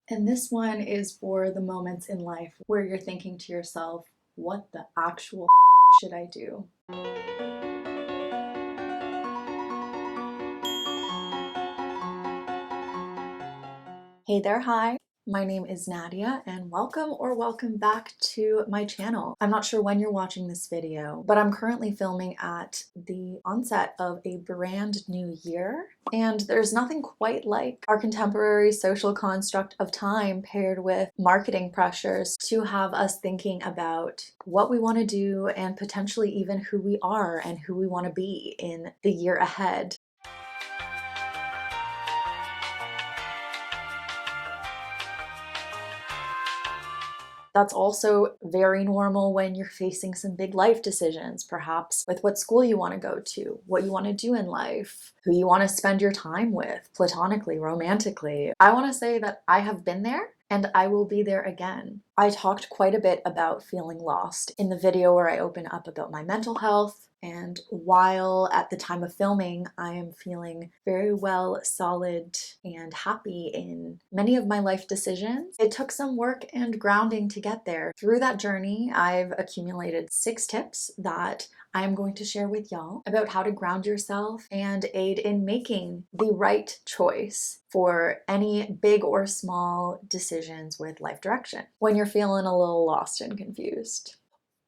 And this one is for the moments in life where you're thinking to yourself, what the actual should I do? Hey there, hi. My name is Nadia and welcome back to my channel. I'm not sure when you're watching this video, but I'm currently filming at the onset of a brand new year. And there's nothing quite like our contemporary social construct of time paired with marketing pressures to have us thinking about what we want to do and potentially even who we are and who we want to be in the year ahead. That's also very normal when you're facing some big life decisions, perhaps with what school you want to go to, what you want to do in life, who you want to spend your time with, platonically, romantically. I want to say that I have been there and I will be there again. I talked quite a bit about feeling lost in the video where I open up about my mental health. And while at the time of filming, I am feeling very well, solid, and happy in many of my life decisions, it took some work and grounding to get there. Through that journey, I've accumulated 6 tips that I am going to share with y'all about how to ground yourself and aid in making the right choice for any big or small decisions with life direction when you're feeling a little lost and confused,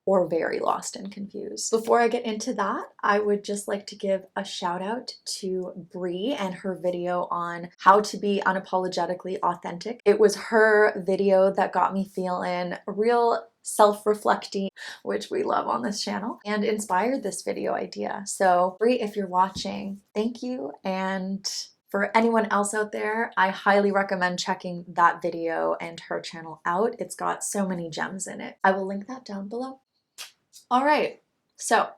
or very lost and confused. Before I get into that, I would just like to give a shout out to Bree and her video on how to be unapologetically authentic. It was her video that got me feeling real self-reflecting, which we love on this channel, and inspired this video idea. So Bree, if you're watching, thank you. And for anyone else out there, I highly recommend checking that video and her channel out. It's got so many gems in it. I will link that down below. All right, so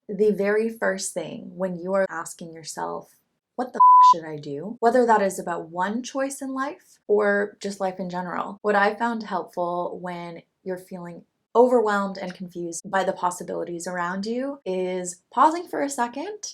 the very first thing when you are asking yourself, what the should I do? Whether that is about one choice in life or just life in general, what I found helpful when you're feeling overwhelmed and confused by the possibilities around you is pausing for a second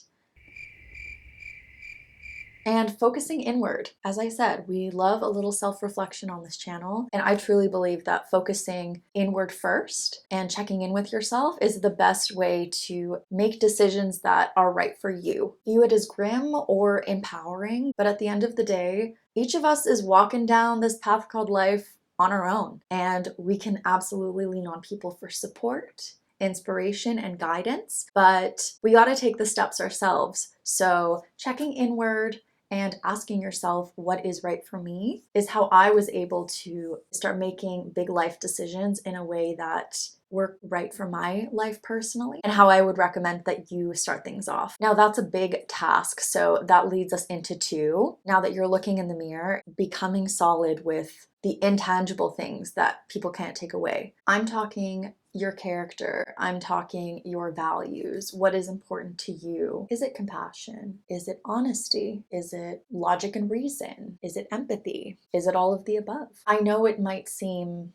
and focusing inward. As I said, we love a little self-reflection on this channel, and I truly believe that focusing inward first and checking in with yourself is the best way to make decisions that are right for you. View it as grim or empowering, but at the end of the day, each of us is walking down this path called life on our own, and we can absolutely lean on people for support, inspiration, and guidance, but we got to take the steps ourselves. So checking inward and asking yourself what is right for me is how I was able to start making big life decisions in a way that were right for my life personally, and how I would recommend that you start things off. Now that's a big task, so that leads us into 2. Now that you're looking in the mirror, becoming solid with the intangible things that people can't take away. I'm talking your character. I'm talking your values. What is important to you? Is it compassion? Is it honesty? Is it logic and reason? Is it empathy? Is it all of the above? I know it might seem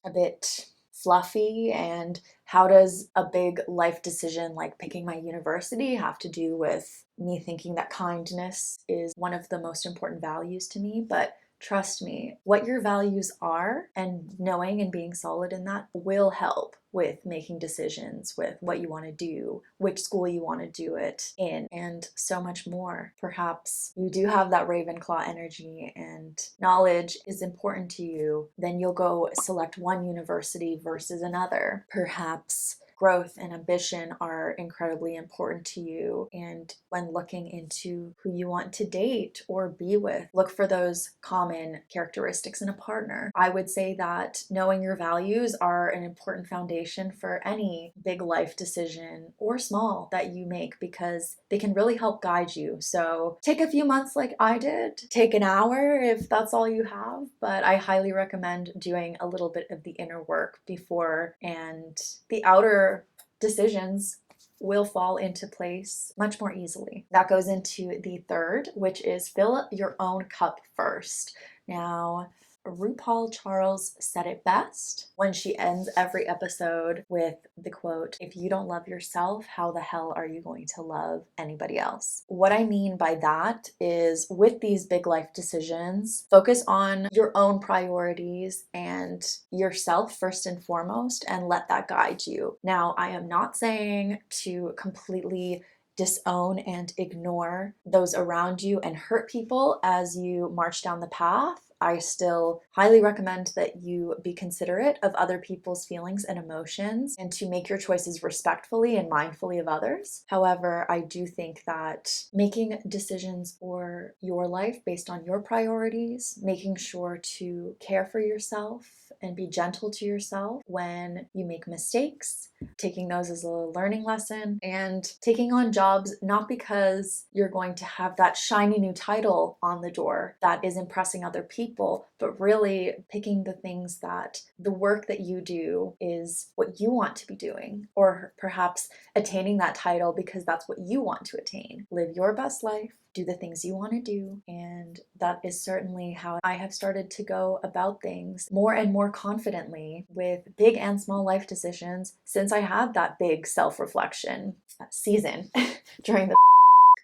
a bit fluffy, and how does a big life decision like picking my university have to do with me thinking that kindness is one of the most important values to me? But trust me, what your values are and knowing and being solid in that will help with making decisions with what you want to do, which school you want to do it in, and so much more. Perhaps you do have that Ravenclaw energy and knowledge is important to you, then you'll go select one university versus another. Perhaps growth and ambition are incredibly important to you, and when looking into who you want to date or be with, look for those common characteristics in a partner. I would say that knowing your values are an important foundation for any big life decision or small that you make, because they can really help guide you. So take a few months like I did, take an hour if that's all you have, but I highly recommend doing a little bit of the inner work before, and the outer decisions will fall into place much more easily. That goes into the 3rd, which is fill your own cup first. Now, RuPaul Charles said it best when she ends every episode with the quote, "If you don't love yourself, how the hell are you going to love anybody else?" What I mean by that is, with these big life decisions, focus on your own priorities and yourself first and foremost, and let that guide you. Now, I am not saying to completely disown and ignore those around you and hurt people as you march down the path. I still highly recommend that you be considerate of other people's feelings and emotions and to make your choices respectfully and mindfully of others. However, I do think that making decisions for your life based on your priorities, making sure to care for yourself and be gentle to yourself when you make mistakes, taking those as a learning lesson, and taking on jobs not because you're going to have that shiny new title on the door that is impressing other people, but really picking the things that the work that you do is what you want to be doing, or perhaps attaining that title because that's what you want to attain. Live your best life. Do the things you want to do, and that is certainly how I have started to go about things more and more confidently with big and small life decisions since I had that big self-reflection season during the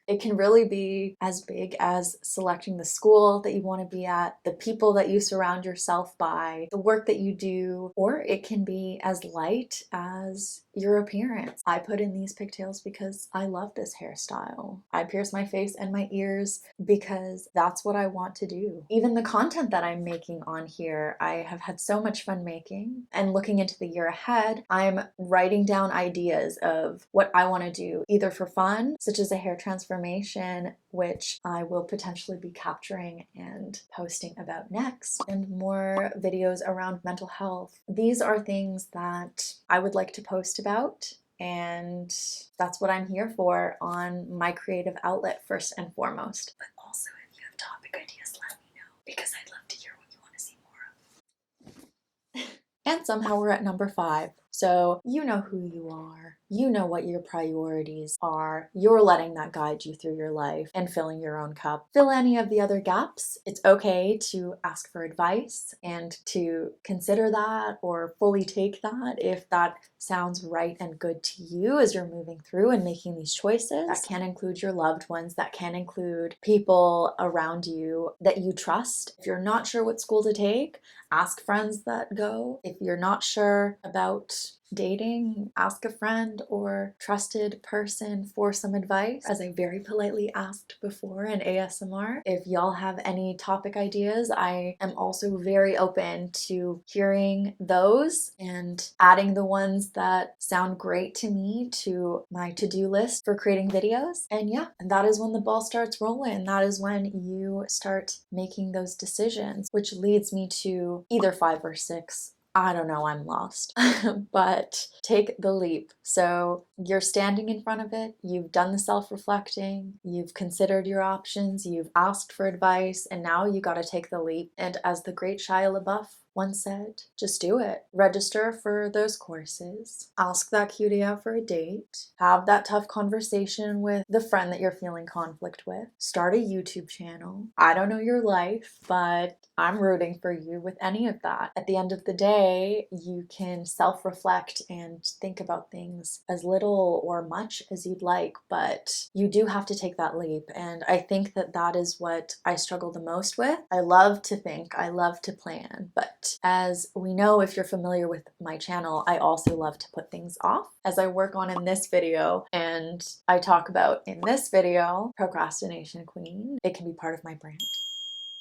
it can really be as big as selecting the school that you want to be at, the people that you surround yourself by, the work that you do, or it can be as light as your appearance. I put in these pigtails because I love this hairstyle. I pierce my face and my ears because that's what I want to do. Even the content that I'm making on here, I have had so much fun making. And looking into the year ahead, I'm writing down ideas of what I want to do, either for fun, such as a hair transformation, which I will potentially be capturing and posting about next, and more videos around mental health. These are things that I would like to post about, and that's what I'm here for on my creative outlet first and foremost. But also, if you have topic ideas, let me know, because I'd love to hear what you want to see more of. And somehow we're at number 5. So you know who you are. You know what your priorities are. You're letting that guide you through your life and filling your own cup. Fill any of the other gaps. It's okay to ask for advice and to consider that or fully take that if that sounds right and good to you as you're moving through and making these choices. That can include your loved ones. That can include people around you that you trust. If you're not sure what school to take, ask friends that go. If you're not sure about dating, ask a friend or trusted person for some advice, as I very politely asked before in ASMR. If y'all have any topic ideas, I am also very open to hearing those and adding the ones that sound great to me to my to-do list for creating videos. And yeah, and that is when the ball starts rolling. That is when you start making those decisions, which leads me to either 5 or 6. I don't know, I'm lost. But take the leap. So you're standing in front of it, you've done the self-reflecting, you've considered your options, you've asked for advice, and now you gotta take the leap. And as the great Shia LaBeouf once said, just do it. Register for those courses, ask that cutie out for a date, have that tough conversation with the friend that you're feeling conflict with, start a YouTube channel. I don't know your life, but I'm rooting for you with any of that. At the end of the day, you can self-reflect and think about things as little or much as you'd like, but you do have to take that leap. And I think that that is what I struggle the most with. I love to think, I love to plan, but as we know, if you're familiar with my channel, I also love to put things off, as I work on in this video and I talk about in this video, procrastination queen. It can be part of my brand.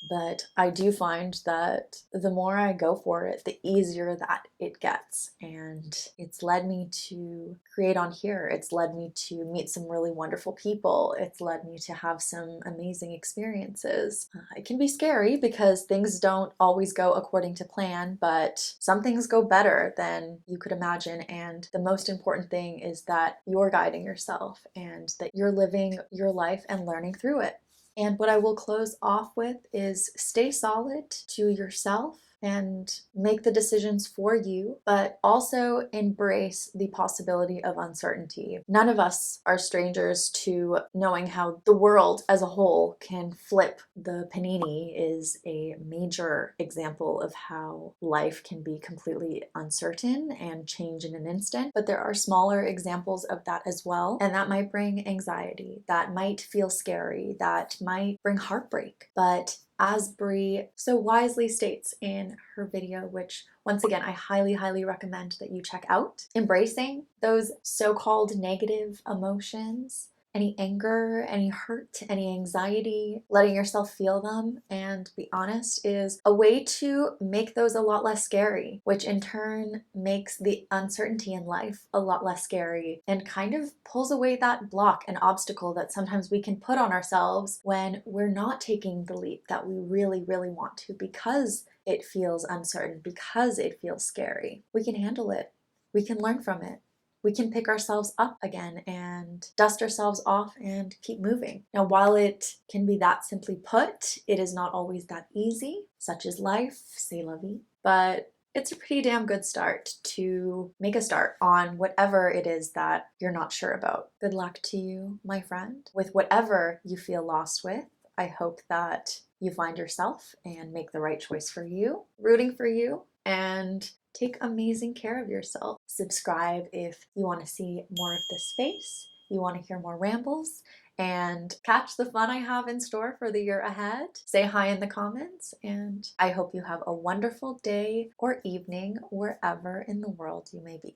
But I do find that the more I go for it, the easier that it gets. And it's led me to create on here. It's led me to meet some really wonderful people. It's led me to have some amazing experiences. It can be scary because things don't always go according to plan, but some things go better than you could imagine. And the most important thing is that you're guiding yourself and that you're living your life and learning through it. And what I will close off with is stay solid to yourself and make the decisions for you, but also embrace the possibility of uncertainty. None of us are strangers to knowing how the world as a whole can flip. The panini is a major example of how life can be completely uncertain and change in an instant, but there are smaller examples of that as well, and that might bring anxiety, that might feel scary, that might bring heartbreak. But as Brie so wisely states in her video, which once again I highly recommend that you check out, embracing those so-called negative emotions, any anger, any hurt, any anxiety, letting yourself feel them and be honest, is a way to make those a lot less scary, which in turn makes the uncertainty in life a lot less scary and kind of pulls away that block and obstacle that sometimes we can put on ourselves when we're not taking the leap that we really want to, because it feels uncertain, because it feels scary. We can handle it. We can learn from it. We can pick ourselves up again and dust ourselves off and keep moving. Now, while it can be that simply put, it is not always that easy. Such is life, c'est la vie. But it's a pretty damn good start to make a start on whatever it is that you're not sure about. Good luck to you, my friend, with whatever you feel lost with. I hope that you find yourself and make the right choice for you. Rooting for you, and take amazing care of yourself. Subscribe if you want to see more of this space, you want to hear more rambles, and catch the fun I have in store for the year ahead. Say hi in the comments, and I hope you have a wonderful day or evening wherever in the world you may be.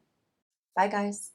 Bye, guys.